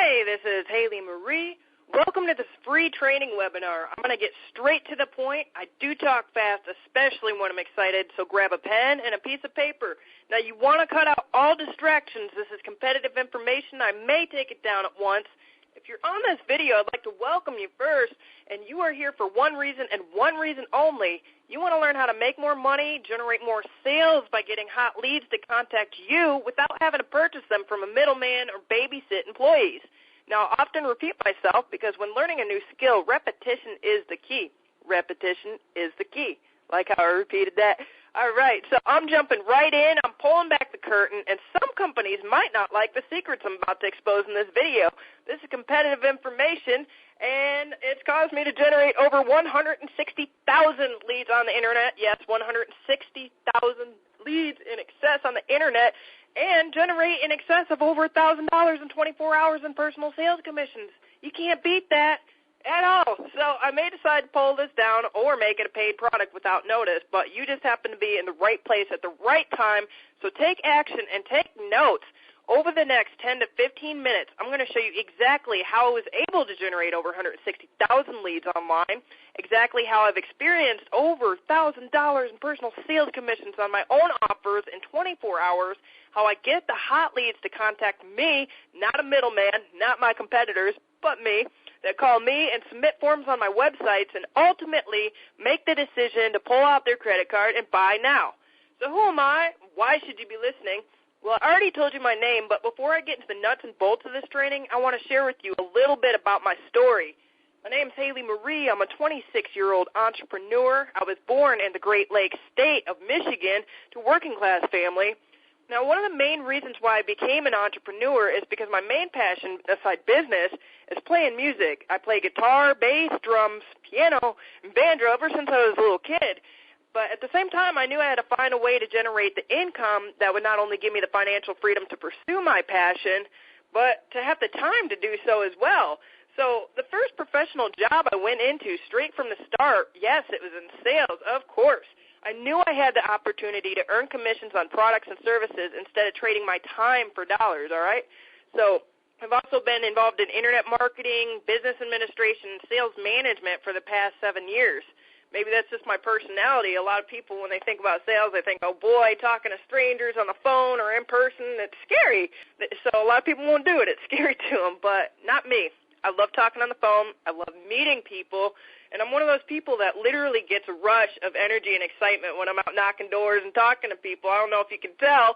Hey, this is Haley Marie. Welcome to this free training webinar. I'm going to get straight to the point. I do talk fast, especially when I'm excited, so grab a pen and a piece of paper. Now, you want to cut out all distractions. This is competitive information. I may take it down at once. If you're on this video, I'd like to welcome you first, and you are here for one reason and one reason only. You want to learn how to make more money, generate more sales by getting hot leads to contact you without having to purchase them from a middleman or babysit employees. Now, I often repeat myself because when learning a new skill, repetition is the key. Repetition is the key. Like how I repeated that. All right, so I'm jumping right in. I'm pulling back the curtain, and some companies might not like the secrets I'm about to expose in this video. This is competitive information, and it's caused me to generate over 160,000 leads on the Internet. Yes, 160,000 leads in excess on the Internet, and generate in excess of over $1,000 in 24 hours in personal sales commissions. You can't beat that at all. So I may decide to pull this down or make it a paid product without notice, but you just happen to be in the right place at the right time. So take action and take notes. Over the next 10 to 15 minutes, I'm going to show you exactly how I was able to generate over 160,000 leads online, exactly how I've experienced over $1,000 in personal sales commissions on my own offers in 24 hours, how I get the hot leads to contact me, not a middleman, not my competitors, but me, that call me and submit forms on my websites and ultimately make the decision to pull out their credit card and buy now. So who am I? Why should you be listening? Well, I already told you my name, but before I get into the nuts and bolts of this training, I want to share with you a little bit about my story. My name's Haley Marie. I'm a 26-year-old entrepreneur. I was born in the Great Lakes state of Michigan to a working-class family. Now, one of the main reasons why I became an entrepreneur is because my main passion, aside business, is playing music. I play guitar, bass, drums, piano, and banjo ever since I was a little kid. But at the same time, I knew I had to find a way to generate the income that would not only give me the financial freedom to pursue my passion, but to have the time to do so as well. So the first professional job I went into straight from the start, yes, it was in sales, of course. I knew I had the opportunity to earn commissions on products and services instead of trading my time for dollars, all right? So I've also been involved in internet marketing, business administration, and sales management for the past 7 years. Maybe that's just my personality. A lot of people, when they think about sales, they think, oh, boy, talking to strangers on the phone or in person, it's scary. So a lot of people won't do it. It's scary to them, but not me. I love talking on the phone. I love meeting people. And I'm one of those people that literally gets a rush of energy and excitement when I'm out knocking doors and talking to people. I don't know if you can tell,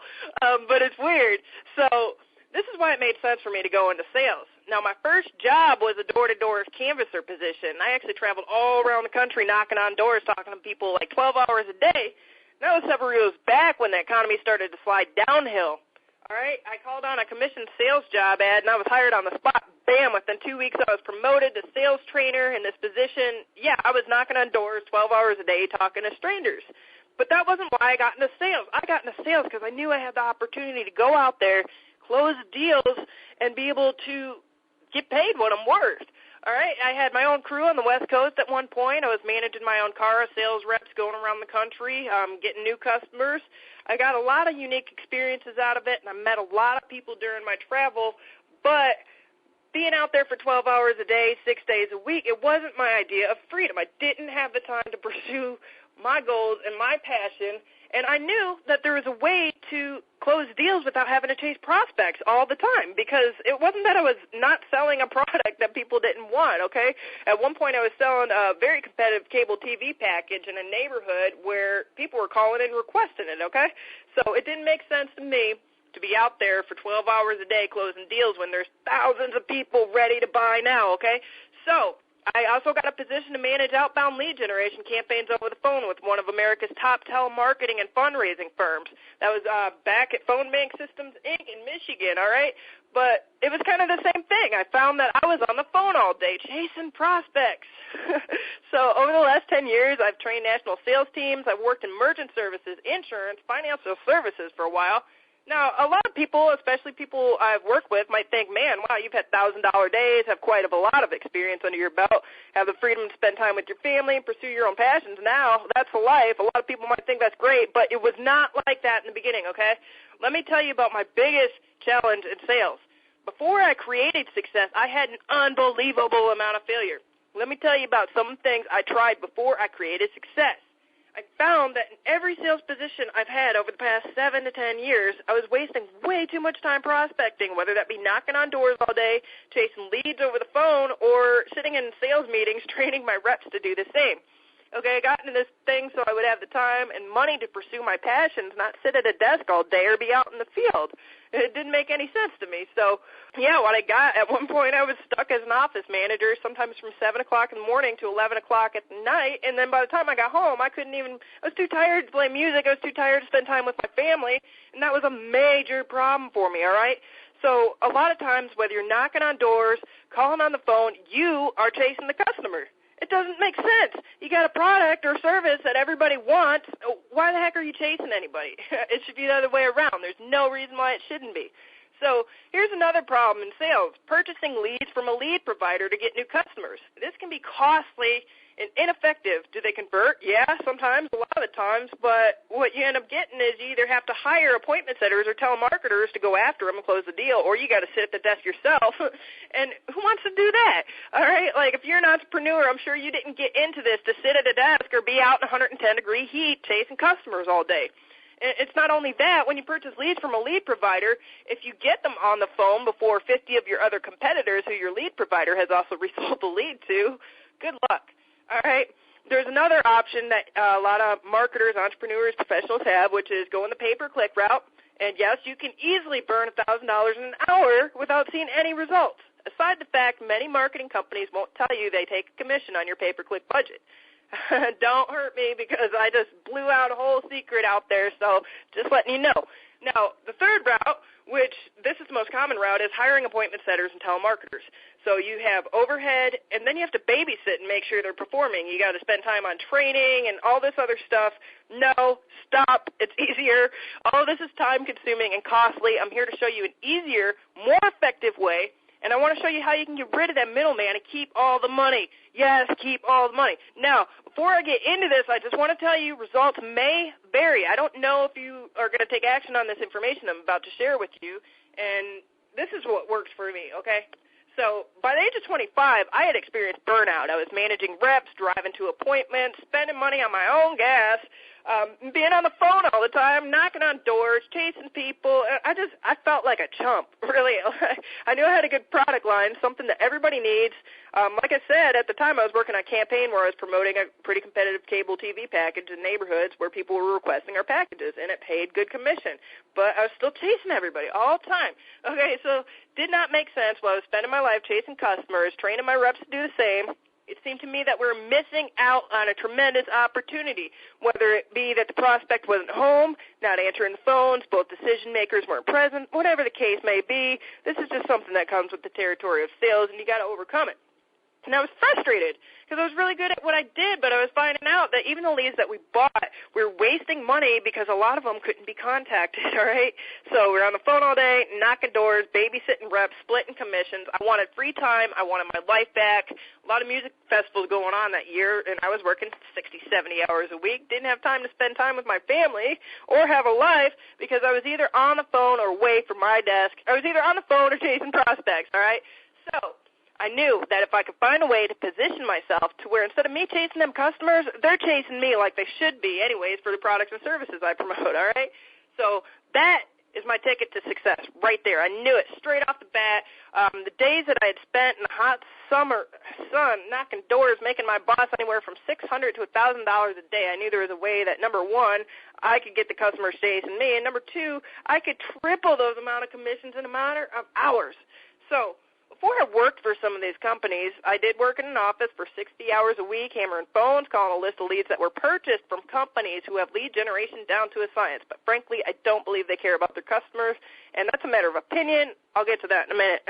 but it's weird. So this is why it made sense for me to go into sales. Now, my first job was a door-to-door canvasser position. I actually traveled all around the country knocking on doors, talking to people like 12 hours a day. And that was several years back when the economy started to slide downhill. All right, I called on a commissioned sales job ad, and I was hired on the spot. Bam, within 2 weeks I was promoted to sales trainer in this position. Yeah, I was knocking on doors 12 hours a day talking to strangers. But that wasn't why I got into sales. I got into sales because I knew I had the opportunity to go out there, close deals, and be able to get paid what I'm worth. All right, I had my own crew on the West Coast at one point. I was managing my own car, sales reps going around the country, getting new customers. I got a lot of unique experiences out of it, and I met a lot of people during my travel. But being out there for 12 hours a day, 6 days a week, it wasn't my idea of freedom. I didn't have the time to pursue my goals and my passion, and I knew that there was a way to close deals without having to chase prospects all the time, because it wasn't that I was not selling a product that people didn't want, okay? At one point I was selling a very competitive cable TV package in a neighborhood where people were calling and requesting it, okay? So it didn't make sense to me to be out there for 12 hours a day closing deals when there's thousands of people ready to buy now, okay? So I also got a position to manage outbound lead generation campaigns over the phone with one of America's top telemarketing and fundraising firms. That was back at Phone Bank Systems, Inc. in Michigan, all right? But it was kind of the same thing. I found that I was on the phone all day chasing prospects. So over the last 10 years, I've trained national sales teams. I've worked in merchant services, insurance, financial services for a while. Now, a lot of people, especially people I've worked with, might think, man, wow, you've had $1,000 days, have quite a lot of experience under your belt, have the freedom to spend time with your family and pursue your own passions. Now, that's the life. A lot of people might think that's great, but it was not like that in the beginning, okay? Let me tell you about my biggest challenge in sales. before I created success, I had an unbelievable amount of failure. Let me tell you about some things I tried before I created success. I found that in every sales position I've had over the past 7 to 10 years, I was wasting way too much time prospecting, whether that be knocking on doors all day, chasing leads over the phone, or sitting in sales meetings training my reps to do the same. Okay, I got into this thing so I would have the time and money to pursue my passions, not sit at a desk all day or be out in the field. It didn't make any sense to me. So, yeah, what I got, at one point I was stuck as an office manager, sometimes from 7 o'clock in the morning to 11 o'clock at night, and then by the time I got home, I was too tired to play music, I was too tired to spend time with my family, and that was a major problem for me, all right? So a lot of times, whether you're knocking on doors, calling on the phone, you are chasing the customer. It doesn't make sense. You got a product or service that everybody wants. Why the heck are you chasing anybody? It should be the other way around. There's no reason why it shouldn't be. So here's another problem in sales, purchasing leads from a lead provider to get new customers. This can be costly and ineffective. Do they convert? Yeah, sometimes, a lot of the times, but what you end up getting is you either have to hire appointment setters or telemarketers to go after them and close the deal, or you got to sit at the desk yourself, and who wants to do that? All right, like if you're an entrepreneur, I'm sure you didn't get into this to sit at a desk or be out in 110-degree heat chasing customers all day. It's not only that, when you purchase leads from a lead provider, if you get them on the phone before 50 of your other competitors who your lead provider has also resold the lead to, good luck. All right. There's another option that a lot of marketers, entrepreneurs, professionals have, which is going the pay-per-click route. And, yes, you can easily burn $1,000 an hour without seeing any results. Aside the fact many marketing companies won't tell you they take a commission on your pay-per-click budget. Don't hurt me because I just blew out a whole secret out there, so just letting you know. Now, the third route, which this is the most common route, is hiring appointment setters and telemarketers. So you have overhead, and then you have to babysit and make sure they're performing. You got to spend time on training and all this other stuff. No, stop. It's easier. All this is time-consuming and costly. I'm here to show you an easier, more effective way, and I want to show you how you can get rid of that middleman and keep all the money. Yes, keep all the money. Now, before I get into this, I just want to tell you results may vary. I don't know if you are going to take action on this information I'm about to share with you, and this is what works for me, okay? So by the age of 25, I had experienced burnout. I was managing reps, driving to appointments, spending money on my own gas, being on the phone all the time, knocking on doors, chasing people. I felt like a chump, really. I knew I had a good product line, something that everybody needs. Like I said, at the time I was working on a campaign where I was promoting a pretty competitive cable TV package in neighborhoods where people were requesting our packages, and it paid good commission. But I was still chasing everybody all the time. Okay, so did not make sense while I was spending my life chasing customers, training my reps to do the same. It seemed to me that we were missing out on a tremendous opportunity, whether it be that the prospect wasn't home, not answering the phones, both decision makers weren't present, whatever the case may be. This is just something that comes with the territory of sales, and you got to overcome it. And I was frustrated because I was really good at what I did, but I was finding out that even the leads that we bought, we were wasting money because a lot of them couldn't be contacted, all right? So we were on the phone all day, knocking doors, babysitting reps, splitting commissions. I wanted free time. I wanted my life back. A lot of music festivals going on that year, and I was working 60, 70 hours a week. Didn't have time to spend time with my family or have a life because I was either on the phone or away from my desk. I was either on the phone or chasing prospects, all right? So I knew that if I could find a way to position myself to where instead of me chasing them customers, they're chasing me like they should be anyways for the products and services I promote, all right? So that is my ticket to success right there. I knew it straight off the bat. The days that I had spent in the hot summer sun knocking doors, making my boss anywhere from $600 to $1,000 a day, I knew there was a way that, number one, I could get the customers chasing me, and number two, I could triple those amount of commissions in a matter of hours. So before I worked for some of these companies, I did work in an office for 60 hours a week, hammering phones, calling a list of leads that were purchased from companies who have lead generation down to a science. But frankly, I don't believe they care about their customers, and that's a matter of opinion. I'll get to that in a minute.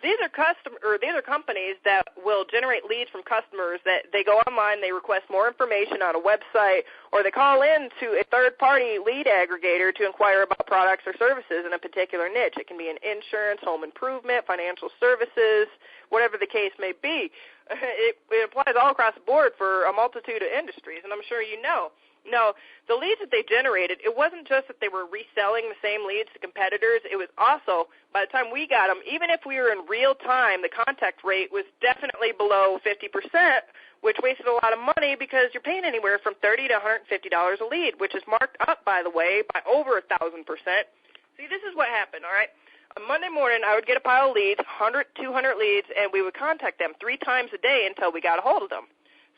These are companies that will generate leads from customers that they go online, they request more information on a website, or they call in to a third-party lead aggregator to inquire about products or services in a particular niche. It can be in insurance, home improvement, financial services, whatever the case may be. It applies all across the board for a multitude of industries, and I'm sure you know. No, the leads that they generated, it wasn't just that they were reselling the same leads to competitors. It was also, by the time we got them, even if we were in real time, the contact rate was definitely below 50%, which wasted a lot of money because you're paying anywhere from $30 to $150 a lead, which is marked up, by the way, by over 1,000%. See, this is what happened, all right? On Monday morning, I would get a pile of leads, 100, 200 leads, and we would contact them 3 times a day until we got a hold of them.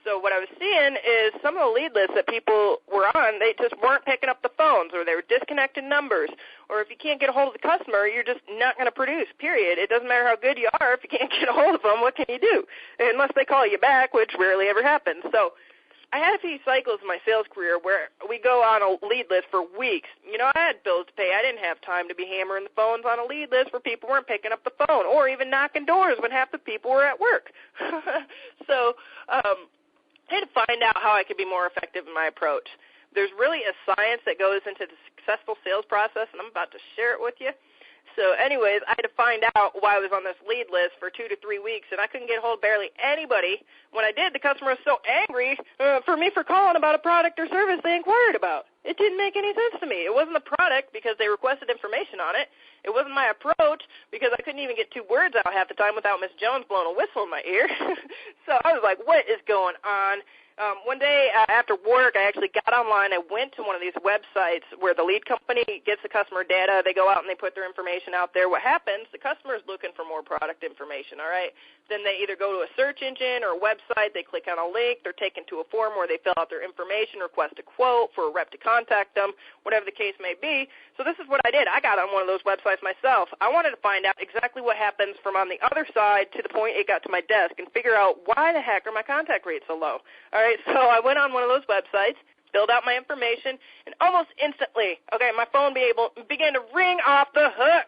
So what I was seeing is some of the lead lists that people were on, they just weren't picking up the phones, or they were disconnecting numbers. Or if you can't get a hold of the customer, you're just not going to produce, period. It doesn't matter how good you are. If you can't get a hold of them, what can you do? Unless they call you back, which rarely ever happens. So I had a few cycles in my sales career where we go on a lead list for weeks. You know, I had bills to pay. I didn't have time to be hammering the phones on a lead list where people weren't picking up the phone, or even knocking doors when half the people were at work. So I had to find out how I could be more effective in my approach. There's really a science that goes into the successful sales process, and I'm about to share it with you. So anyways, I had to find out why I was on this lead list for 2 to 3 weeks, and I couldn't get a hold of barely anybody. When I did, the customer was so angry for me for calling about a product or service they inquired about. It didn't make any sense to me. It wasn't the product because they requested information on it. It wasn't my approach because I couldn't even get 2 words out half the time without Miss Jones blowing a whistle in my ear. So I was like, what is going on? One day after work, I actually got online. I went to one of these websites where the lead company gets the customer data. They go out and they put their information out there. What happens, the customer is looking for more product information, all right? Then they either go to a search engine or a website. They click on a link. They're taken to a form where they fill out their information, request a quote for a rep to contact them, whatever the case may be. So this is what I did. I got on one of those websites myself. I wanted to find out exactly what happens from on the other side to the point it got to my desk and figure out why the heck are my contact rates so low. All right, so I went on one of those websites, filled out my information, and almost instantly, okay, my phone began to ring off the hook.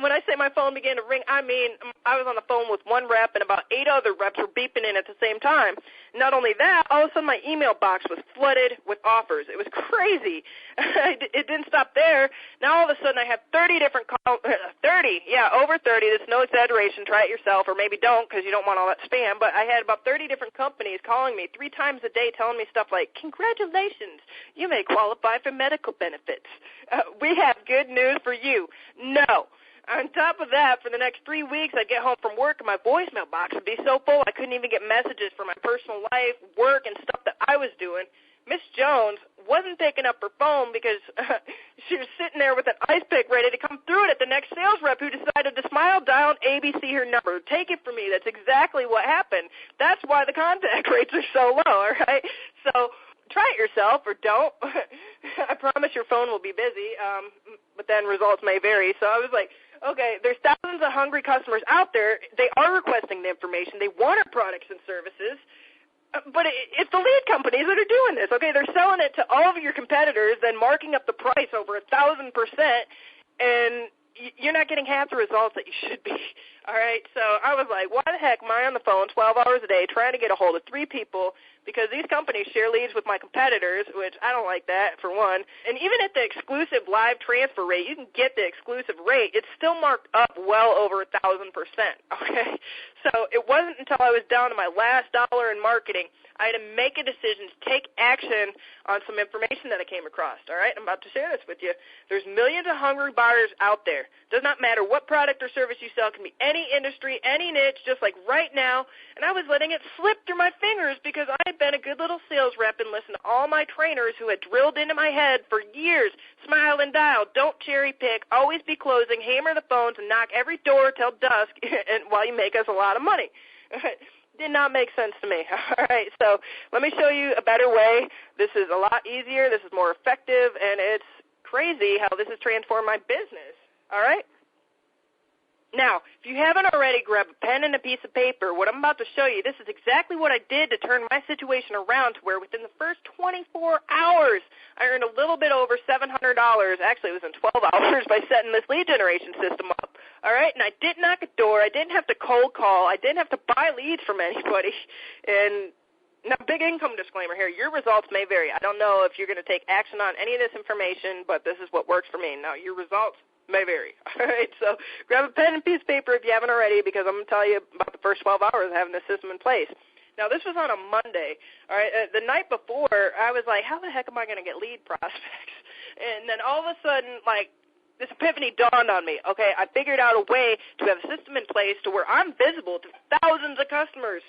When I say my phone began to ring, I mean I was on the phone with one rep and about 8 other reps were beeping in at the same time. Not only that, all of a sudden my email box was flooded with offers. It was crazy. It didn't stop there. Now all of a sudden I have 30 different calls, over 30. That's no exaggeration. Try it yourself, or maybe don't because you don't want all that spam. But I had about 30 different companies calling me 3 times a day telling me stuff like, congratulations, you may qualify for medical benefits. We have good news for you. No. On top of that, for the next 3 weeks, I'd get home from work and my voicemail box would be so full I couldn't even get messages for my personal life, work, and stuff that I was doing. Miss Jones wasn't picking up her phone because she was sitting there with an ice pick ready to come through it at the next sales rep who decided to smile, dial, and ABC her number. Take it from me. That's exactly what happened. That's why the contact rates are so low, all right? So try it yourself or don't. I promise your phone will be busy, but then results may vary. So I was like, okay, there's thousands of hungry customers out there. They are requesting the information. They want our products and services. But it's the lead companies that are doing this. Okay, they're selling it to all of your competitors, then marking up the price over 1,000%, and you're not getting half the results that you should be. All right, so I was like, why the heck am I on the phone 12 hours a day trying to get a hold of 3 people because these companies share leads with my competitors, which I don't like that, for one. And even at the exclusive live transfer rate, you can get the exclusive rate. It's still marked up well over 1,000%, okay? So it wasn't until I was down to my last dollar in marketing I had to make a decision to take action on some information that I came across, all right? I'm about to share this with you. There's millions of hungry buyers out there. Does not matter what product or service you sell. It can be any industry, any niche, just like right now. And I was letting it slip through my fingers because I had been a good little sales rep and listened to all my trainers who had drilled into my head for years. Smile and dial. Don't cherry pick. Always be closing. Hammer the phones and knock every door till dusk and while you make us a lot of money. Did not make sense to me. All right, so let me show you a better way. This is a lot easier. This is more effective, and it's crazy how this has transformed my business. All right? Now, if you haven't already, grab a pen and a piece of paper. What I'm about to show you, this is exactly what I did to turn my situation around to where within the first 24 hours, I earned a little bit over $700. Actually, it was in 12 hours by setting this lead generation system up. All right, and I didn't knock a door. I didn't have to cold call. I didn't have to buy leads from anybody. And now, big income disclaimer here. Your results may vary. I don't know if you're going to take action on any of this information, but this is what works for me. Now, your results may vary. All right, so grab a pen and piece of paper if you haven't already because I'm going to tell you about the first 12 hours of having this system in place. Now, this was on a Monday. All right, the night before, I was like, how the heck am I going to get lead prospects? And then all of a sudden, like, this epiphany dawned on me. Okay, I figured out a way to have a system in place to where I'm visible to thousands of customers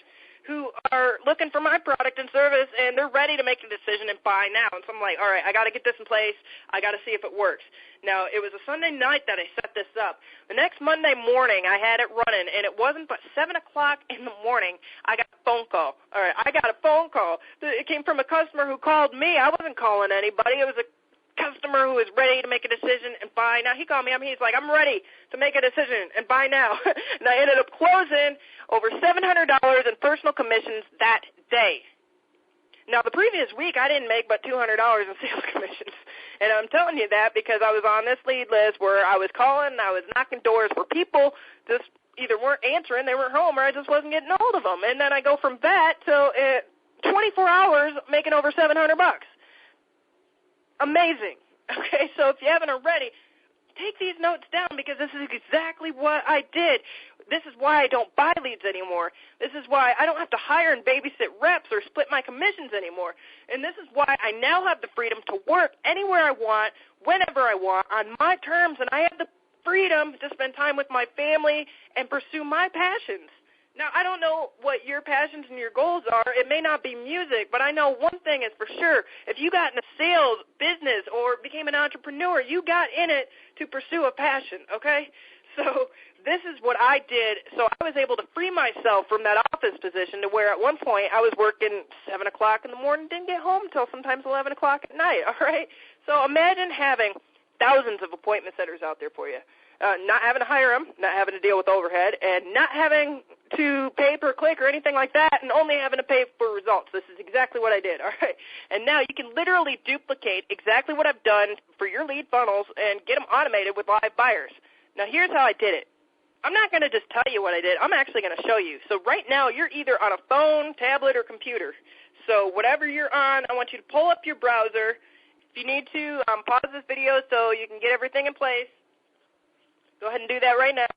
who are looking for my product and service, and they're ready to make a decision and buy now. And so I'm like, all right, I got to get this in place. I got to see if it works. Now, it was a Sunday night that I set this up. The next Monday morning, I had it running, and it wasn't but 7 o'clock in the morning, I got a phone call. All right, I got a phone call. It came from a customer who called me. I wasn't calling anybody. It was a customer who is ready to make a decision and buy now. He called me up. He's like, I'm ready to make a decision and buy now. And I ended up closing over $700 in personal commissions that day. Now, the previous week, I didn't make but $200 in sales commissions. And I'm telling you that because I was on this lead list where I was calling, I was knocking doors where people just either weren't answering, they weren't home, or I just wasn't getting a hold of them. And then I go from that to 24 hours making over $700. Amazing. Okay, so if you haven't already, take these notes down because this is exactly what I did. This is why I don't buy leads anymore. This is why I don't have to hire and babysit reps or split my commissions anymore. And this is why I now have the freedom to work anywhere I want, whenever I want, on my terms, and I have the freedom to spend time with my family and pursue my passions. Now, I don't know what your passions and your goals are. It may not be music, but I know one thing is for sure. If you got in a sales business or became an entrepreneur, you got in it to pursue a passion, okay? So this is what I did. So I was able to free myself from that office position to where at one point I was working 7 o'clock in the morning, didn't get home until sometimes 11 o'clock at night, all right? So imagine having thousands of appointment setters out there for you. Not having to hire them, not having to deal with overhead, and not having to pay per click or anything like that, and only having to pay for results. This is exactly what I did, all right? And now you can literally duplicate exactly what I've done for your lead funnels and get them automated with live buyers. Now, here's how I did it. I'm not going to just tell you what I did. I'm actually going to show you. So right now, you're either on a phone, tablet, or computer. So whatever you're on, I want you to pull up your browser. If you need to, pause this video so you can get everything in place. Go ahead and do that right now.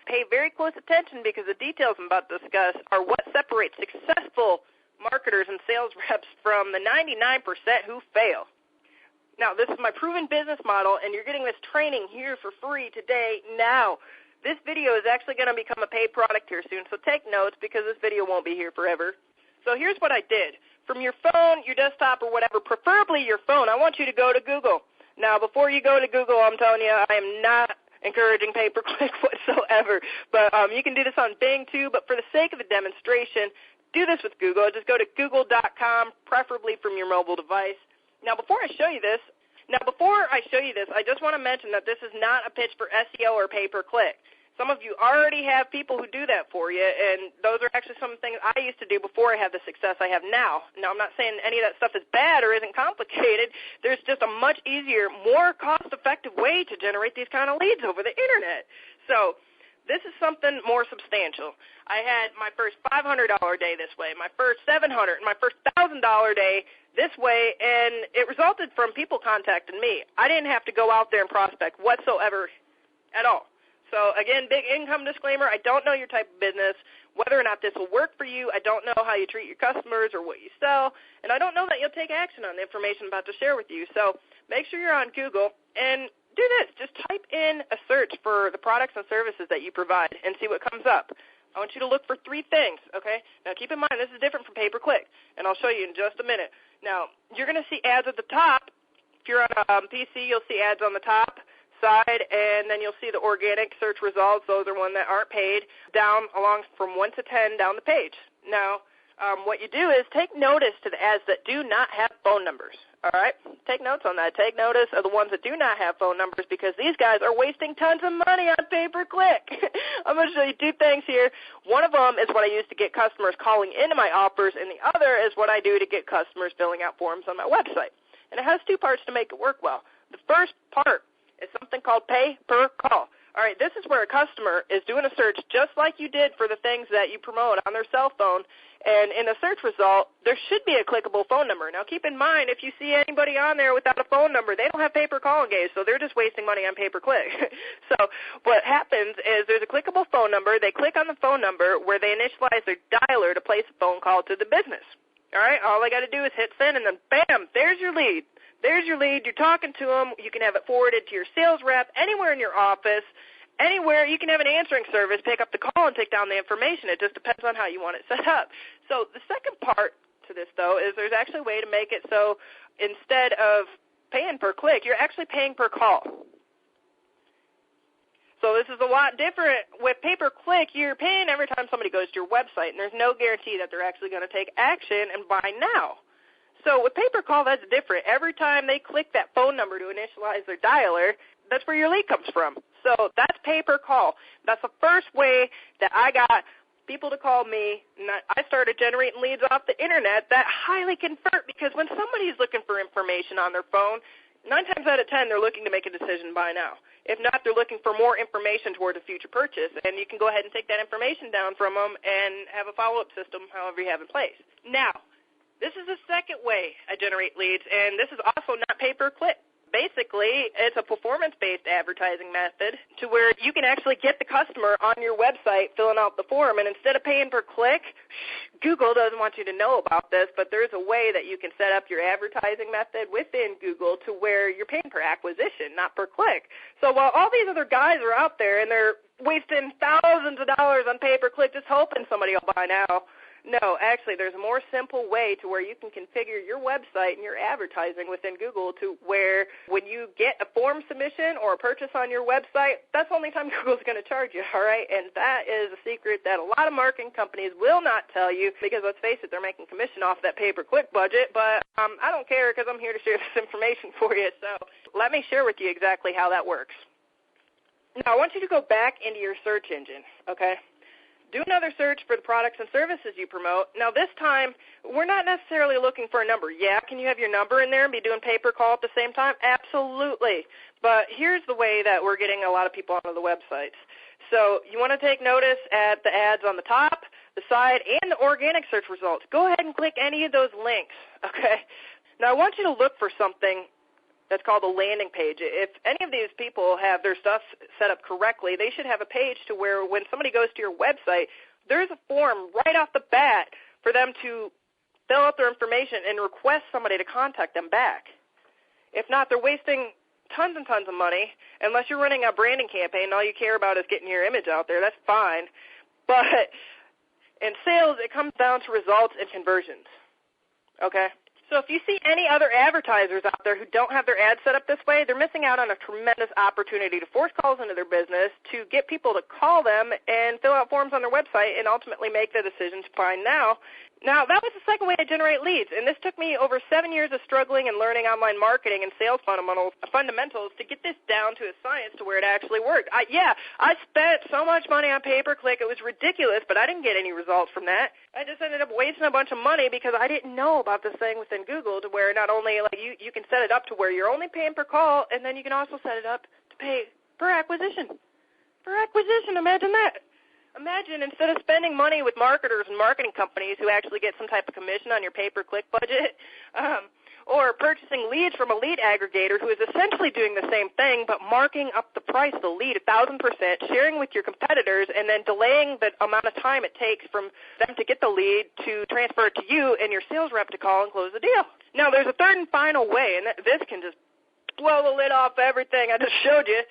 Pay very close attention because the details I'm about to discuss are what separates successful marketers and sales reps from the 99% who fail. Now, this is my proven business model, and you're getting this training here for free today now. This video is actually going to become a paid product here soon, so take notes because this video won't be here forever. So here's what I did. From your phone, your desktop, or whatever, preferably your phone, I want you to go to Google. Now, before you go to Google, I'm telling you, I am not encouraging pay-per-click whatsoever. But you can do this on Bing, too. But for the sake of the demonstration, do this with Google. Just go to google.com, preferably from your mobile device. Now, before I show you this, I just want to mention that this is not a pitch for SEO or pay-per-click. Some of you already have people who do that for you, and those are actually some things I used to do before I had the success I have now. Now, I'm not saying any of that stuff is bad or isn't complicated. There's just a much easier, more cost-effective way to generate these kind of leads over the Internet. So this is something more substantial. I had my first $500 day this way, my first $700, and my first $1,000 day this way, and it resulted from people contacting me. I didn't have to go out there and prospect whatsoever at all. So, again, big income disclaimer, I don't know your type of business, whether or not this will work for you. I don't know how you treat your customers or what you sell, and I don't know that you'll take action on the information I'm about to share with you. So make sure you're on Google and do this. Just type in a search for the products and services that you provide and see what comes up. I want you to look for 3 things, okay? Now, keep in mind, this is different from pay-per-click, and I'll show you in just a minute. Now, you're going to see ads at the top. If you're on a PC, you'll see ads on the top side, and then you'll see the organic search results. Those are ones that aren't paid, down along from 1 to 10 down the page. Now, what you do is take notice to the ads that do not have phone numbers, all right? Take notes on that. Take notice of the ones that do not have phone numbers because these guys are wasting tons of money on pay-per-click. I'm going to show you 2 things here. One of them is what I use to get customers calling into my offers, and the other is what I do to get customers filling out forms on my website. And it has 2 parts to make it work well. The first part is something called pay per call. All right, this is where a customer is doing a search just like you did for the things that you promote on their cell phone, and in the search result, there should be a clickable phone number. Now, keep in mind, if you see anybody on there without a phone number, they don't have pay-per-call engaged, so they're just wasting money on pay-per-click. So what happens is there's a clickable phone number. They click on the phone number where they initialize their dialer to place a phone call to the business. All right, all they got to do is hit send, and then bam, there's your lead. There's your lead. You're talking to them. You can have it forwarded to your sales rep anywhere in your office, anywhere. You can have an answering service pick up the call and take down the information. It just depends on how you want it set up. So the second part to this, though, is there's actually a way to make it so instead of paying per click, you're actually paying per call. So this is a lot different. With pay-per-click, you're paying every time somebody goes to your website, and there's no guarantee that they're actually going to take action and buy now. So with pay-per-call, that's different. Every time they click that phone number to initialize their dialer, that's where your lead comes from. So that's pay-per-call. That's the first way that I got people to call me, and I started generating leads off the Internet that highly convert, because when somebody's looking for information on their phone, 9 times out of 10, they're looking to make a decision buy now. If not, they're looking for more information toward a future purchase, and you can go ahead and take that information down from them and have a follow-up system, however you have in place. Now, this is the second way I generate leads, and this is also not pay-per-click. Basically, it's a performance-based advertising method to where you can actually get the customer on your website filling out the form, and instead of paying per click, Google doesn't want you to know about this, but there's a way that you can set up your advertising method within Google to where you're paying per acquisition, not per click. So while all these other guys are out there and they're wasting thousands of dollars on pay-per-click just hoping somebody will buy now, no, actually, there's a more simple way to where you can configure your website and your advertising within Google to where when you get a form submission or a purchase on your website, that's the only time Google's going to charge you, all right? And that is a secret that a lot of marketing companies will not tell you because, let's face it, they're making commission off that pay-per-click budget, but I don't care because I'm here to share this information for you. So let me share with you exactly how that works. Now, I want you to go back into your search engine, okay? Do another search for the products and services you promote. Now, this time, we're not necessarily looking for a number. Yeah, can you have your number in there and be doing pay-per-call at the same time? Absolutely. But here's the way that we're getting a lot of people onto the websites. So you want to take notice at the ads on the top, the side, and the organic search results. Go ahead and click any of those links, okay? Now, I want you to look for something that's called a landing page. If any of these people have their stuff set up correctly, they should have a page to where when somebody goes to your website, there's a form right off the bat for them to fill out their information and request somebody to contact them back. If not, they're wasting tons and tons of money unless you're running a branding campaign and all you care about is getting your image out there. That's fine. But in sales, it comes down to results and conversions, okay? So if you see any other advertisers out there who don't have their ads set up this way, they're missing out on a tremendous opportunity to force calls into their business, to get people to call them and fill out forms on their website and ultimately make the decision to buy now. Now, that was the second way to generate leads, and this took me over 7 years of struggling and learning online marketing and sales fundamentals to get this down to a science to where it actually worked. I spent so much money on pay-per-click, it was ridiculous, but I didn't get any results from that. I just ended up wasting a bunch of money because I didn't know about this thing within Google to where not only like you can set it up to where you're only paying per call, and then you can also set it up to pay per acquisition. Per acquisition, imagine that. Imagine instead of spending money with marketers and marketing companies who actually get some type of commission on your pay-per-click budget, or purchasing leads from a lead aggregator who is essentially doing the same thing but marking up the price of the lead 1,000%, sharing with your competitors, and then delaying the amount of time it takes from them to get the lead to transfer it to you and your sales rep to call and close the deal. Now, there's a third and final way, and this can just blow the lid off everything I just showed you.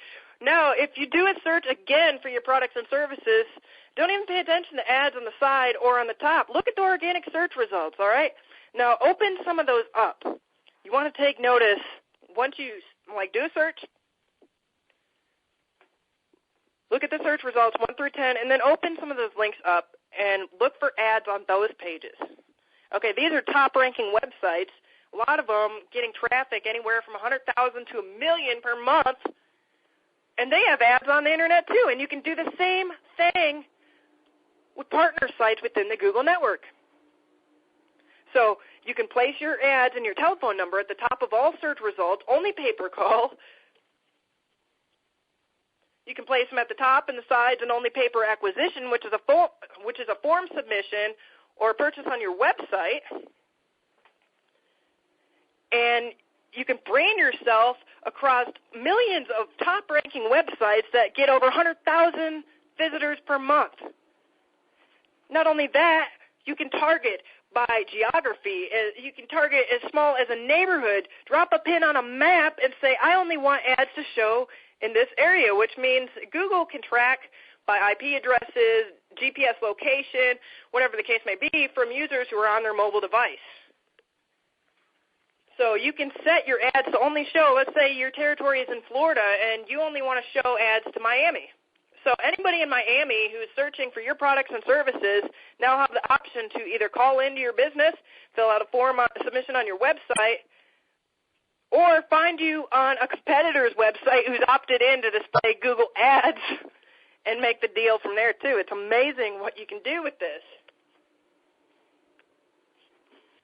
Now, if you do a search again for your products and services, don't even pay attention to ads on the side or on the top. Look at the organic search results, all right? Now, open some of those up. You want to take notice, once you do a search, look at the search results 1 through 10, and then open some of those links up and look for ads on those pages. Okay, these are top-ranking websites, a lot of them getting traffic anywhere from 100,000 to 1 million per month, and they have ads on the Internet too, and you can do the same thing with partner sites within the Google network. So you can place your ads and your telephone number at the top of all search results, only pay-per-call. You can place them at the top and the sides and only pay per acquisition, which is a form submission or purchase on your website. And you can brand yourself across millions of top-ranking websites that get over 100,000 visitors per month. Not only that, you can target by geography. You can target as small as a neighborhood, drop a pin on a map, and say, I only want ads to show in this area, which means Google can track by IP addresses, GPS location, whatever the case may be, from users who are on their mobile device. So you can set your ads to only show, let's say your territory is in Florida and you only want to show ads to Miami. So anybody in Miami who's searching for your products and services now have the option to either call into your business, fill out a form submission on your website, or find you on a competitor's website who's opted in to display Google Ads and make the deal from there too. It's amazing what you can do with this.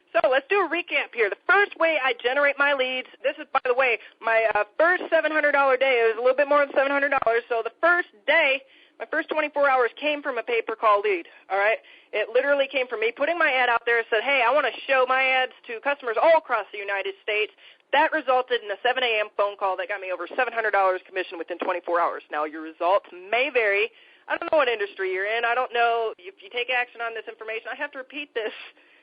So let's do a recap here. The first way I generate my leads, this is, by the way, my first $700 day. It was a little bit more than $700. So the first day, my first 24 hours came from a pay-per-call lead, all right? It literally came from me putting my ad out there and said, hey, I want to show my ads to customers all across the United States. That resulted in a 7 a.m. phone call that got me over $700 commission within 24 hours. Now, your results may vary. I don't know what industry you're in. I don't know if you take action on this information. I have to repeat this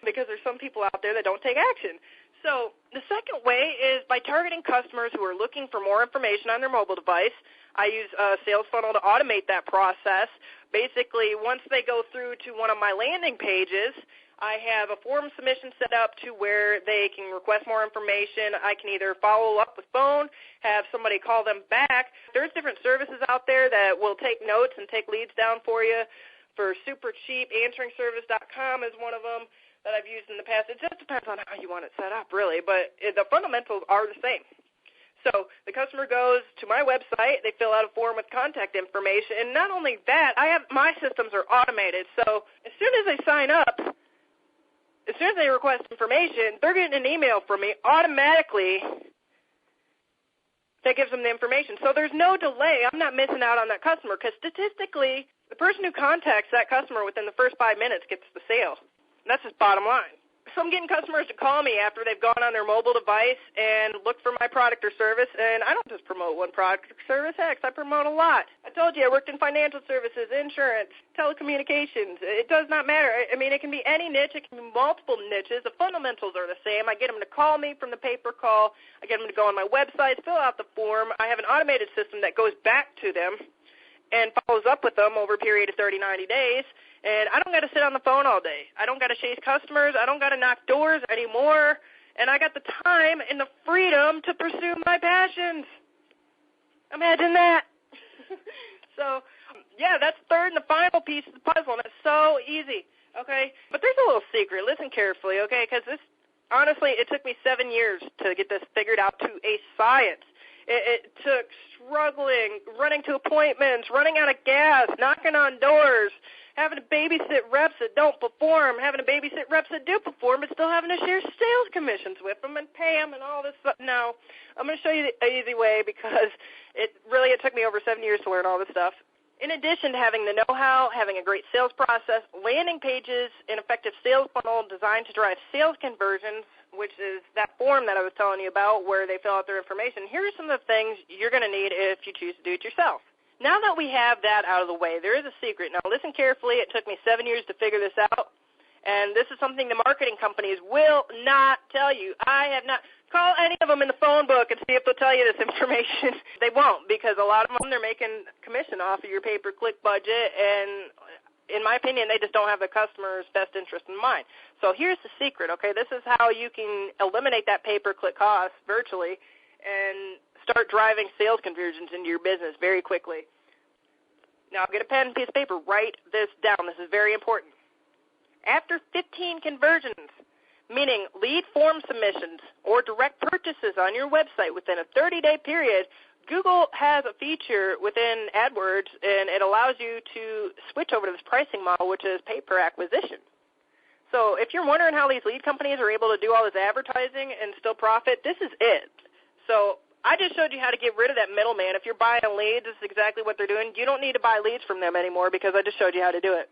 because there's some people out there that don't take action. So the second way is by targeting customers who are looking for more information on their mobile device. I use a sales funnel to automate that process. Basically, once they go through to one of my landing pages, I have a form submission set up to where they can request more information. I can either follow up with phone, have somebody call them back. There's different services out there that will take notes and take leads down for you for super cheap. AnsweringService.com is one of them that I've used in the past. It just depends on how you want it set up, really, but the fundamentals are the same. So the customer goes to my website, they fill out a form with contact information, and not only that, my systems are automated. So as soon as they sign up, as soon as they request information, they're getting an email from me automatically that gives them the information. So there's no delay. I'm not missing out on that customer because statistically, the person who contacts that customer within the first 5 minutes gets the sale. And that's just bottom line. So I'm getting customers to call me after they've gone on their mobile device and look for my product or service, and I don't just promote one product or service. Heck, I promote a lot. I told you I worked in financial services, insurance, telecommunications. It does not matter. I mean, it can be any niche. It can be multiple niches. The fundamentals are the same. I get them to call me from the pay-per-call. I get them to go on my website, fill out the form. I have an automated system that goes back to them and follows up with them over a period of 30, 90 days. And I don't got to sit on the phone all day. I don't got to chase customers. I don't got to knock doors anymore. And I got the time and the freedom to pursue my passions. Imagine that. So, yeah, that's third and the final piece of the puzzle, and it's so easy, okay? But there's a little secret. Listen carefully, okay, because this, honestly, it took me 7 years to get this figured out to a science. It took struggling, running to appointments, running out of gas, knocking on doors, having to babysit reps that don't perform, having to babysit reps that do perform, but still having to share sales commissions with them and pay them and all this stuff. Now, I'm going to show you the easy way because it took me over 7 years to learn all this stuff. In addition to having the know-how, having a great sales process, landing pages, an effective sales funnel designed to drive sales conversions, which is that form that I was telling you about where they fill out their information, here are some of the things you're going to need if you choose to do it yourself. Now that we have that out of the way, there is a secret. Now, listen carefully. It took me 7 years to figure this out, and this is something the marketing companies will not tell you. I have not. Call any of them in the phone book and see if they'll tell you this information. They won't, because a lot of them, they're making commission off of your pay-per-click budget, and in my opinion, they just don't have the customer's best interest in mind. So here's the secret, okay? This is how you can eliminate that pay-per-click cost virtually and start driving sales conversions into your business very quickly. Now, get a pen and piece of paper. Write this down. This is very important. After 15 conversions, meaning lead form submissions or direct purchases on your website within a 30-day period, Google has a feature within AdWords, and it allows you to switch over to this pricing model, which is pay per acquisition. So if you're wondering how these lead companies are able to do all this advertising and still profit, this is it. So I just showed you how to get rid of that middleman. If you're buying leads, this is exactly what they're doing. You don't need to buy leads from them anymore because I just showed you how to do it.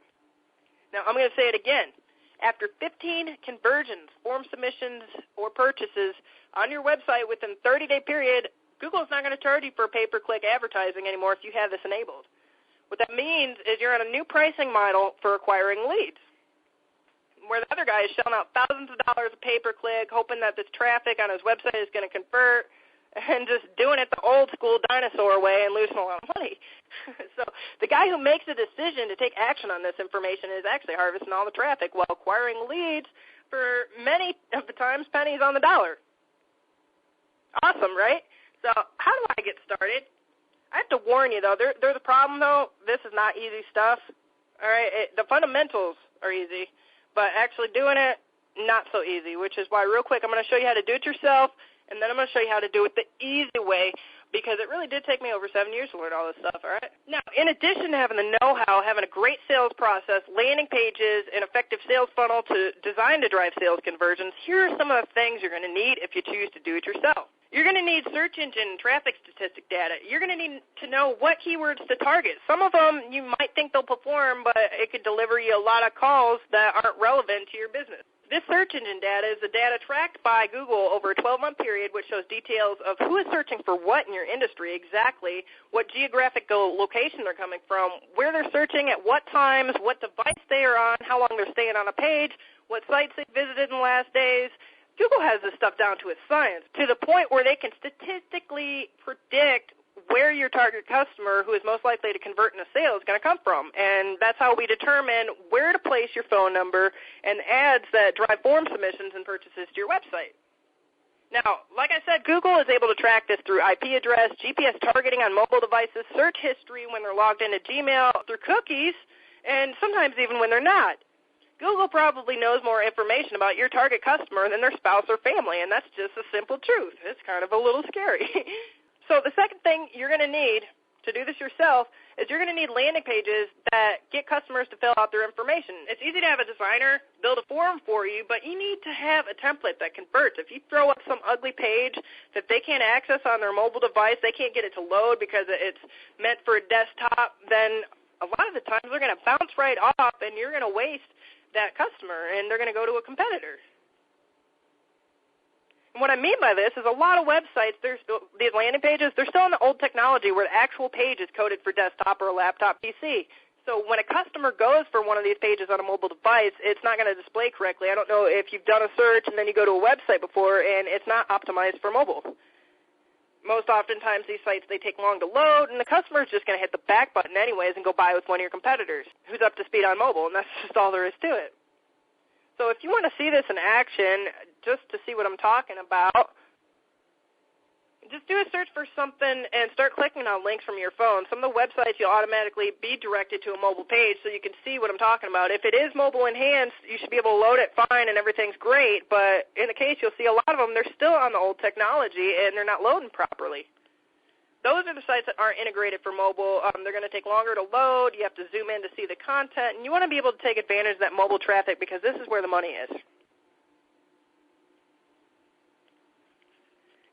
Now, I'm going to say it again. After 15 conversions, form submissions, or purchases on your website within a 30-day period, Google is not going to charge you for pay-per-click advertising anymore if you have this enabled. What that means is you're on a new pricing model for acquiring leads, where the other guy is shelling out thousands of dollars of pay-per-click, hoping that this traffic on his website is going to convert, and just doing it the old-school dinosaur way and losing a lot of money. So the guy who makes a decision to take action on this information is actually harvesting all the traffic while acquiring leads for many of the times pennies on the dollar. Awesome, right? So how do I get started? I have to warn you, though, there's a problem, though. This is not easy stuff. All right, the fundamentals are easy, but actually doing it, not so easy, which is why real quick I'm going to show you how to do it yourself, and then I'm going to show you how to do it the easy way, because it really did take me over 7 years to learn all this stuff, all right? Now, in addition to having the know-how, having a great sales process, landing pages, an effective sales funnel designed to drive sales conversions, here are some of the things you're going to need if you choose to do it yourself. You're going to need search engine traffic statistic data. You're going to need to know what keywords to target. Some of them you might think they'll perform, but it could deliver you a lot of calls that aren't relevant to your business. This search engine data is the data tracked by Google over a 12-month period, which shows details of who is searching for what in your industry, exactly what geographical location they're coming from, where they're searching, at what times, what device they are on, how long they're staying on a page, what sites they visited in the last days. Google has this stuff down to a science, to the point where they can statistically predict where your target customer who is most likely to convert into sale is going to come from. And that's how we determine where to place your phone number and ads that drive form submissions and purchases to your website. Now, like I said, Google is able to track this through IP address, GPS targeting on mobile devices, search history when they're logged into Gmail, through cookies, and sometimes even when they're not. Google probably knows more information about your target customer than their spouse or family, and that's just a simple truth. It's kind of a little scary. So the second thing you're going to need to do this yourself is you're going to need landing pages that get customers to fill out their information. It's easy to have a designer build a form for you, but you need to have a template that converts. If you throw up some ugly page that they can't access on their mobile device, they can't get it to load because it's meant for a desktop, then a lot of the times they're going to bounce right off and you're going to waste that customer and they're going to go to a competitor. And what I mean by this is a lot of websites, these landing pages, they're still in the old technology where the actual page is coded for desktop or a laptop PC. So when a customer goes for one of these pages on a mobile device, it's not going to display correctly. I don't know if you've done a search and then you go to a website before and it's not optimized for mobile. Most oftentimes these sites, they take long to load, and the customer is just going to hit the back button anyways and go buy with one of your competitors who's up to speed on mobile, and that's just all there is to it. So if you want to see this in action, just to see what I'm talking about, just do a search for something and start clicking on links from your phone. Some of the websites you'll automatically be directed to a mobile page so you can see what I'm talking about. If it is mobile enhanced, you should be able to load it fine and everything's great, but in the case you'll see a lot of them, they're still on the old technology and they're not loading properly. Those are the sites that aren't integrated for mobile. They're going to take longer to load. You have to zoom in to see the content. And you want to be able to take advantage of that mobile traffic because this is where the money is.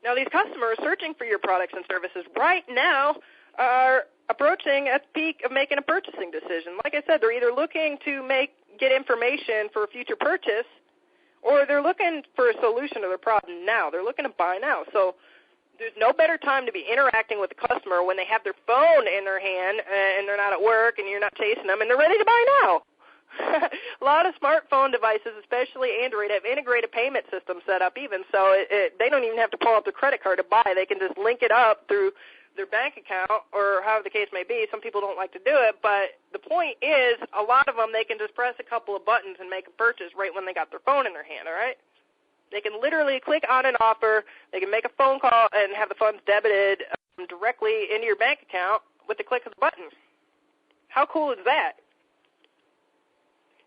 Now, these customers searching for your products and services right now are approaching at the peak of making a purchasing decision. Like I said, they're either looking to get information for a future purchase or they're looking for a solution to their problem now. They're looking to buy now. So there's no better time to be interacting with the customer when they have their phone in their hand and they're not at work and you're not chasing them and they're ready to buy now. A lot of smartphone devices, especially Android, have integrated payment systems set up even, so they don't even have to pull out their credit card to buy. They can just link it up through their bank account or however the case may be. Some people don't like to do it, but the point is a lot of them, they can just press a couple of buttons and make a purchase right when they got their phone in their hand, all right? They can literally click on an offer. They can make a phone call and have the funds debited directly into your bank account with the click of the button. How cool is that?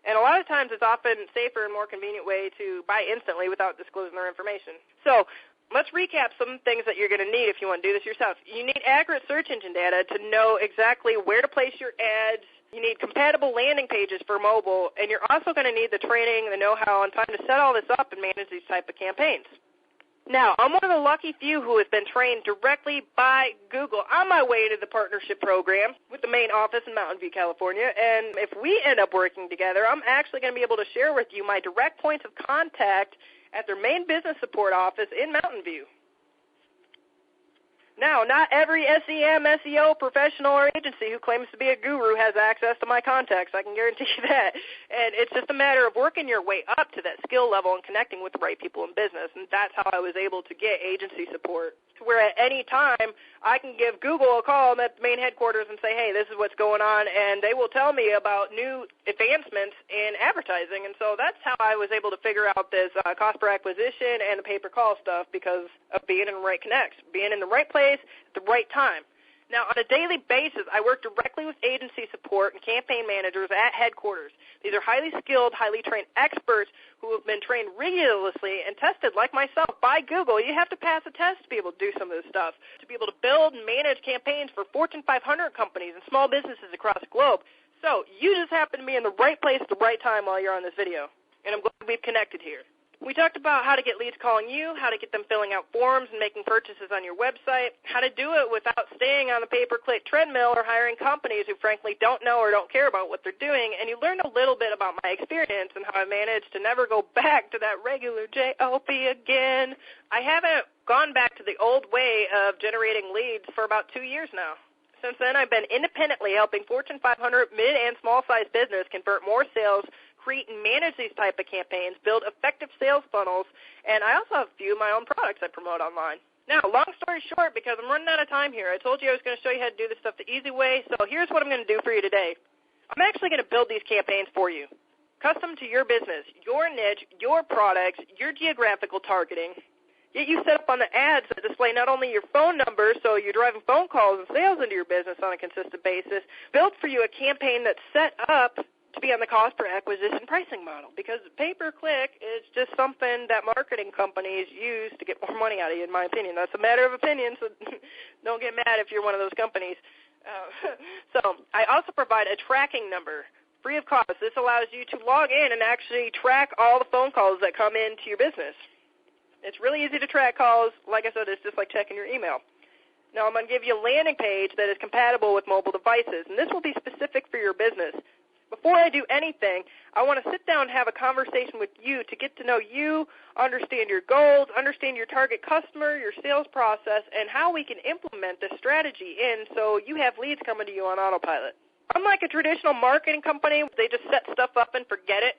And a lot of times it's often safer and more convenient way to buy instantly without disclosing their information. So let's recap some things that you're going to need if you want to do this yourself. You need accurate search engine data to know exactly where to place your ads. You need compatible landing pages for mobile, and you're also going to need the training, the know-how, and time to set all this up and manage these type of campaigns. Now, I'm one of the lucky few who has been trained directly by Google on my way to the partnership program with the main office in Mountain View, California. And if we end up working together, I'm actually going to be able to share with you my direct points of contact at their main business support office in Mountain View. Now, not every SEM, SEO professional or agency who claims to be a guru has access to my contacts. I can guarantee you that. And it's just a matter of working your way up to that skill level and connecting with the right people in business. And that's how I was able to get agency support, to where at any time I can give Google a call at the main headquarters and say, hey, this is what's going on, and they will tell me about new advancements in advertising. And so that's how I was able to figure out this cost per acquisition and the pay-per-call stuff, because of being in the right connects, being in the right place at the right time. Now, on a daily basis, I work directly with agency support and campaign managers at headquarters. These are highly skilled, highly trained experts who have been trained rigorously and tested, like myself, by Google. You have to pass a test to be able to do some of this stuff, to be able to build and manage campaigns for Fortune 500 companies and small businesses across the globe. So you just happen to be in the right place at the right time while you're on this video, and I'm glad we've connected here. We talked about how to get leads calling you, how to get them filling out forms and making purchases on your website, how to do it without staying on the pay-per-click treadmill or hiring companies who frankly don't know or don't care about what they're doing, and you learned a little bit about my experience and how I managed to never go back to that regular JOP again. I haven't gone back to the old way of generating leads for about 2 years now. Since then, I've been independently helping Fortune 500 mid- and small-sized business convert more sales, create and manage these type of campaigns, build effective sales funnels, and I also have a few of my own products I promote online. Now, long story short, because I'm running out of time here, I told you I was going to show you how to do this stuff the easy way, so here's what I'm going to do for you today. I'm actually going to build these campaigns for you, custom to your business, your niche, your products, your geographical targeting. Get you set up on the ads that display not only your phone number, so you're driving phone calls and sales into your business on a consistent basis, build for you a campaign that's set up to be on the cost per acquisition pricing model, because pay-per-click is just something that marketing companies use to get more money out of you, in my opinion. That's a matter of opinion, so don't get mad if you're one of those companies. So I also provide a tracking number free of cost. This allows you to log in and actually track all the phone calls that come into your business. It's really easy to track calls. Like I said, it's just like checking your email. Now I'm going to give you a landing page that is compatible with mobile devices, and this will be specific for your business. Before I do anything, I want to sit down and have a conversation with you to get to know you, understand your goals, understand your target customer, your sales process, and how we can implement this strategy in so you have leads coming to you on autopilot. Unlike a traditional marketing company, they just set stuff up and forget it.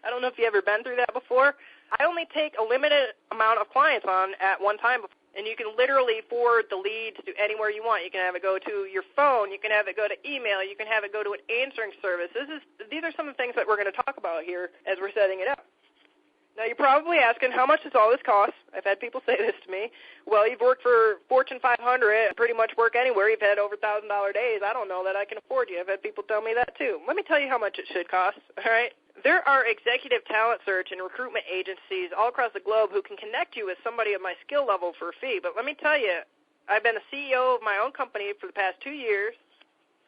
I don't know if you've ever been through that before. I only take a limited amount of clients on at one time, and you can literally forward the leads to anywhere you want. You can have it go to your phone. You can have it go to email. You can have it go to an answering service. These are some of the things that we're going to talk about here as we're setting it up. Now, you're probably asking, how much does all this cost? I've had people say this to me. Well, you've worked for Fortune 500, pretty much work anywhere. You've had over $1,000 days. I don't know that I can afford you. I've had people tell me that, too. Let me tell you how much it should cost, all right? There are executive talent search and recruitment agencies all across the globe who can connect you with somebody of my skill level for a fee. But let me tell you, I've been the CEO of my own company for the past 2 years.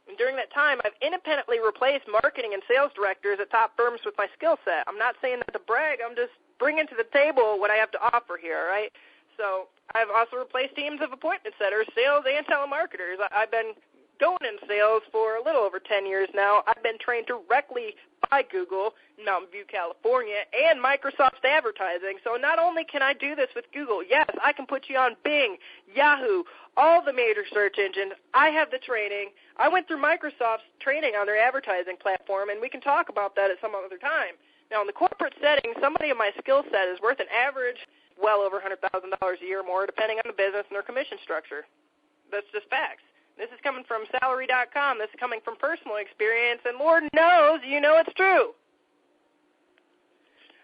And during that time, I've independently replaced marketing and sales directors at top firms with my skill set. I'm not saying that to brag. I'm just bringing to the table what I have to offer here, all right? So I've also replaced teams of appointment setters, sales, and telemarketers. I've been going in sales for a little over 10 years now. I've been trained directly by Google, Mountain View, California, and Microsoft Advertising. So not only can I do this with Google, yes, I can put you on Bing, Yahoo, all the major search engines. I have the training. I went through Microsoft's training on their advertising platform, and we can talk about that at some other time. Now, in the corporate setting, somebody of my skill set is worth an average well over $100,000 a year or more, depending on the business and their commission structure. That's just facts. This is coming from salary.com. This is coming from personal experience, and Lord knows you know it's true.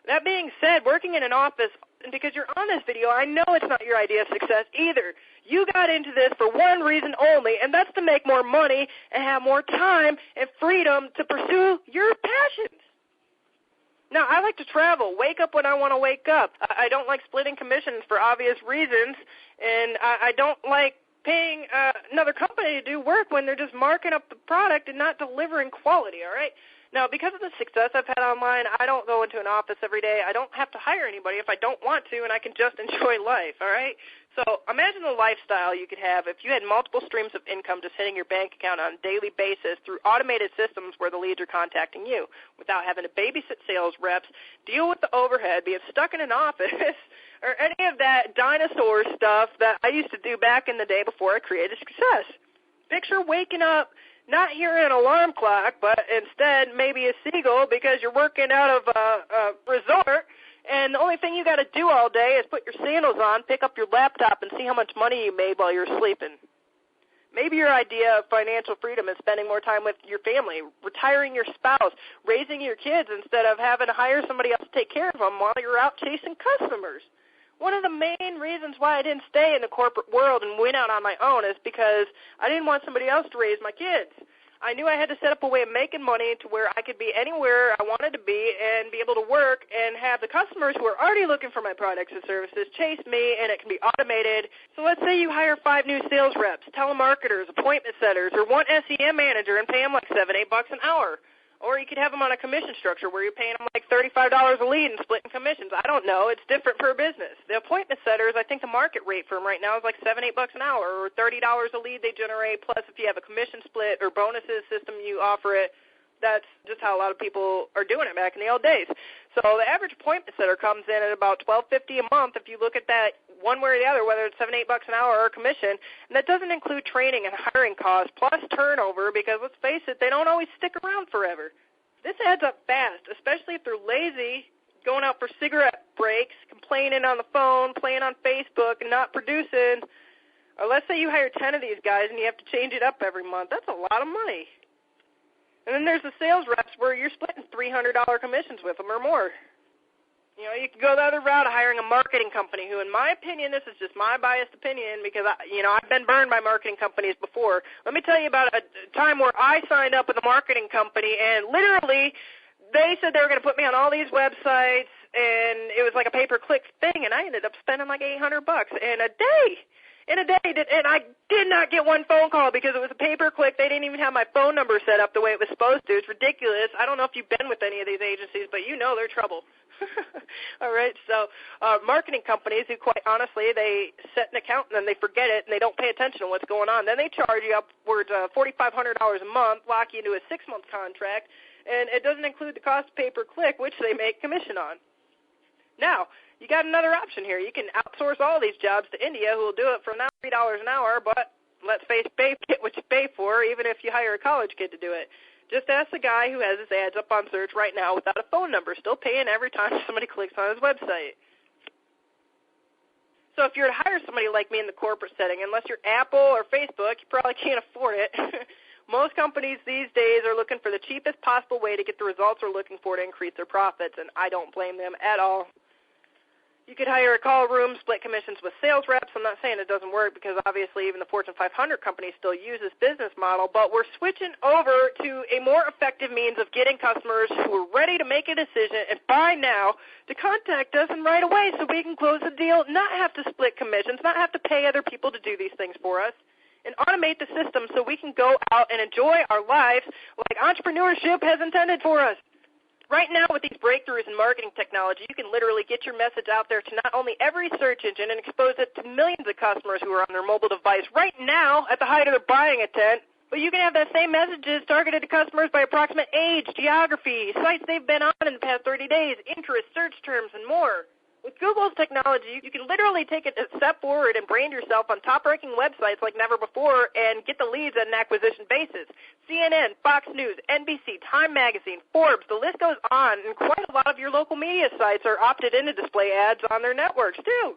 That being said, working in an office, and because you're on this video, I know it's not your idea of success either. You got into this for one reason only, and that's to make more money and have more time and freedom to pursue your passions. Now, I like to travel, wake up when I want to wake up. I don't like splitting commissions for obvious reasons, and I don't like paying another company to do work when they're just marking up the product and not delivering quality, all right? Now, because of the success I've had online, I don't go into an office every day. I don't have to hire anybody if I don't want to, and I can just enjoy life, all right? So imagine the lifestyle you could have if you had multiple streams of income just hitting your bank account on a daily basis through automated systems where the leads are contacting you without having to babysit sales reps, deal with the overhead, being stuck in an office, or any of that dinosaur stuff that I used to do back in the day before I created success. Picture waking up, not hearing an alarm clock, but instead maybe a seagull because you're working out of a resort, and the only thing you got to do all day is put your sandals on, pick up your laptop, and see how much money you made while you're sleeping. Maybe your idea of financial freedom is spending more time with your family, retiring your spouse, raising your kids instead of having to hire somebody else to take care of them while you're out chasing customers. One of the main reasons why I didn't stay in the corporate world and went out on my own is because I didn't want somebody else to raise my kids. I knew I had to set up a way of making money to where I could be anywhere I wanted to be and be able to work and have the customers who are already looking for my products and services chase me, and it can be automated. So let's say you hire 5 new sales reps, telemarketers, appointment setters, or one SEM manager and pay them like $7-8 an hour. Or you could have them on a commission structure where you're paying them like $35 a lead and splitting commissions. I don't know. It's different per business. The appointment setters, I think the market rate for them right now is like $7-8 an hour, or $30 a lead they generate. Plus, if you have a commission split or bonuses system, you offer it. That's just how a lot of people are doing it back in the old days. So the average appointment setter comes in at about $12.50 a month if you look at that one way or the other, whether it's $7-8 an hour or commission. And that doesn't include training and hiring costs plus turnover because, let's face it, they don't always stick around forever. This adds up fast, especially if they're lazy, going out for cigarette breaks, complaining on the phone, playing on Facebook, and not producing. Or let's say you hire 10 of these guys and you have to change it up every month. That's a lot of money. And then there's the sales reps where you're splitting $300 commissions with them or more. You know, you can go the other route of hiring a marketing company who, in my opinion, this is just my biased opinion because, I've been burned by marketing companies before. Let me tell you about a time where I signed up with a marketing company, and literally they said they were going to put me on all these websites, and it was like a pay-per-click thing, and I ended up spending like $800 in a day. And I did not get one phone call because it was a pay-per-click. They didn't even have my phone number set up the way it was supposed to. It's ridiculous. I don't know if you've been with any of these agencies, but you know they're trouble. All right, so marketing companies who, quite honestly, they set an account and then they forget it and they don't pay attention to what's going on. Then they charge you upwards of $4,500 a month, lock you into a 6-month contract, and it doesn't include the cost of pay-per-click, which they make commission on. Now, you got another option here. You can outsource all these jobs to India, who will do it for now $3 an hour, but let's face it, get what you pay for, even if you hire a college kid to do it. Just ask the guy who has his ads up on search right now without a phone number, still paying every time somebody clicks on his website. So if you're to hire somebody like me in the corporate setting, unless you're Apple or Facebook, you probably can't afford it. Most companies these days are looking for the cheapest possible way to get the results they're looking for to increase their profits, and I don't blame them at all. You could hire a call room, split commissions with sales reps. I'm not saying it doesn't work because obviously even the Fortune 500 companies still use this business model, but we're switching over to a more effective means of getting customers who are ready to make a decision and buy now to contact us and right away so we can close the deal, not have to split commissions, not have to pay other people to do these things for us, and automate the system so we can go out and enjoy our lives like entrepreneurship has intended for us. Right now, with these breakthroughs in marketing technology, you can literally get your message out there to not only every search engine and expose it to millions of customers who are on their mobile device right now at the height of their buying intent, but you can have that same messages targeted to customers by approximate age, geography, sites they've been on in the past 30 days, interests, search terms, and more. With Google's technology, you can literally take it a step forward and brand yourself on top-ranking websites like never before and get the leads on an acquisition basis. CNN, Fox News, NBC, Time Magazine, Forbes, the list goes on, and quite a lot of your local media sites are opted in to display ads on their networks, too.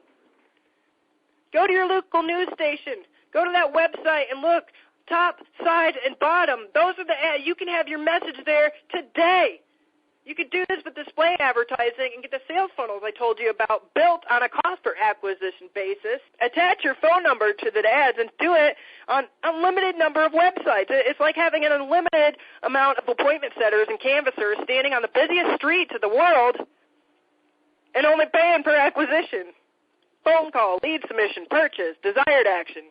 Go to your local news station. Go to that website and look, top, side, and bottom. Those are the ads. You can have your message there today. You could do this with display advertising and get the sales funnels I told you about built on a cost per acquisition basis. Attach your phone number to the ads and do it on an unlimited number of websites. It's like having an unlimited amount of appointment setters and canvassers standing on the busiest streets of the world and only paying per acquisition. Phone call, lead submission, purchase, desired action.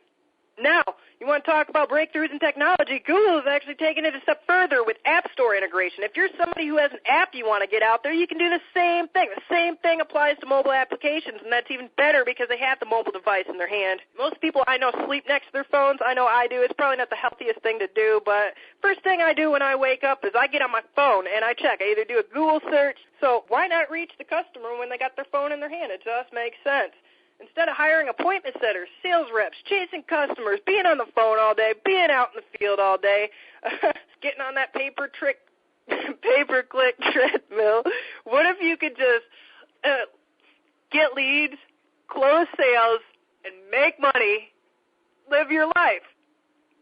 Now, you want to talk about breakthroughs in technology, Google has actually taken it a step further with App Store integration. If you're somebody who has an app you want to get out there, you can do the same thing. The same thing applies to mobile applications, and that's even better because they have the mobile device in their hand. Most people I know sleep next to their phones. I know I do. It's probably not the healthiest thing to do, but first thing I do when I wake up is I get on my phone and I check. I either do a Google search, so why not reach the customer when they got their phone in their hand? It just makes sense. Instead of hiring appointment setters, sales reps, chasing customers, being on the phone all day, being out in the field all day, getting on that pay-per-click treadmill, what if you could just get leads, close sales, and make money, live your life?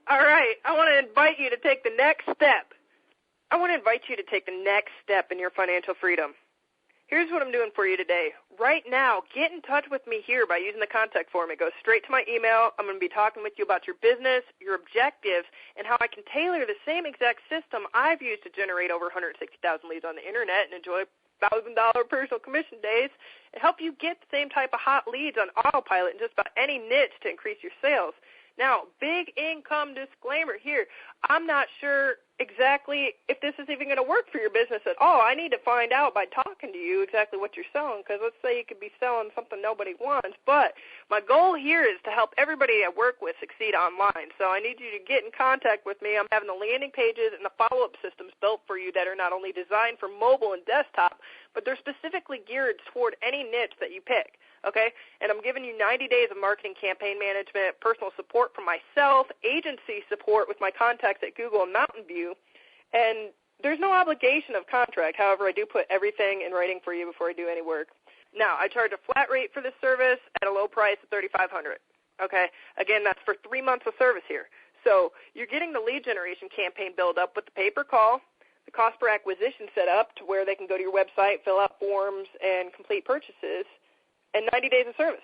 All right, I want to invite you to take the next step. I want to invite you to take the next step in your financial freedom. Here's what I'm doing for you today. Right now, get in touch with me here by using the contact form. It goes straight to my email. I'm going to be talking with you about your business, your objectives, and how I can tailor the same exact system I've used to generate over 160,000 leads on the internet and enjoy $1,000 personal commission days and help you get the same type of hot leads on autopilot in just about any niche to increase your sales. Now, big income disclaimer here. I'm not sure exactly if this is even going to work for your business at all. I need to find out by talking to you exactly what you're selling, because let's say you could be selling something nobody wants. But my goal here is to help everybody I work with succeed online. So I need you to get in contact with me. I'm having the landing pages and the follow-up systems built for you that are not only designed for mobile and desktop, but they're specifically geared toward any niche that you pick. Okay, and I'm giving you 90 days of marketing campaign management, personal support from myself, agency support with my contacts at Google and Mountain View, and there's no obligation of contract. However, I do put everything in writing for you before I do any work. Now, I charge a flat rate for this service at a low price of $3,500. Okay, again, that's for 3 months of service here. So you're getting the lead generation campaign build up with the pay-per-call, the cost per acquisition set up to where they can go to your website, fill out forms, and complete purchases, and 90 days of service.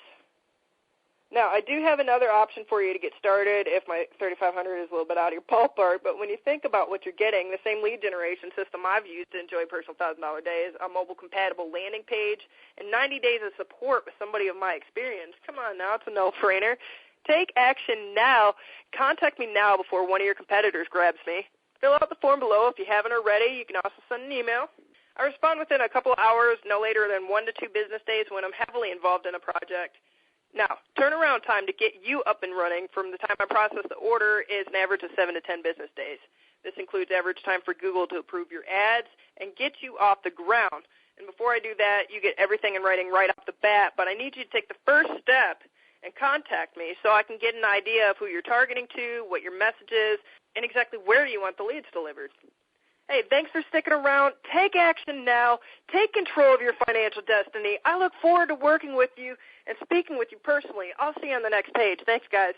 Now, I do have another option for you to get started if my $3,500 is a little bit out of your ballpark, but when you think about what you're getting, the same lead generation system I've used to enjoy personal $1,000 days, a mobile-compatible landing page, and 90 days of support with somebody of my experience, come on now, it's a no-brainer. Take action now. Contact me now before one of your competitors grabs me. Fill out the form below if you haven't already. You can also send an email. I respond within a couple of hours, no later than 1 to 2 business days when I'm heavily involved in a project. Now, turnaround time to get you up and running from the time I process the order is an average of 7 to 10 business days. This includes average time for Google to approve your ads and get you off the ground. And before I do that, you get everything in writing right off the bat, but I need you to take the first step and contact me so I can get an idea of who you're targeting to, what your message is, and exactly where you want the leads delivered. Hey, thanks for sticking around. Take action now. Take control of your financial destiny. I look forward to working with you and speaking with you personally. I'll see you on the next page. Thanks, guys.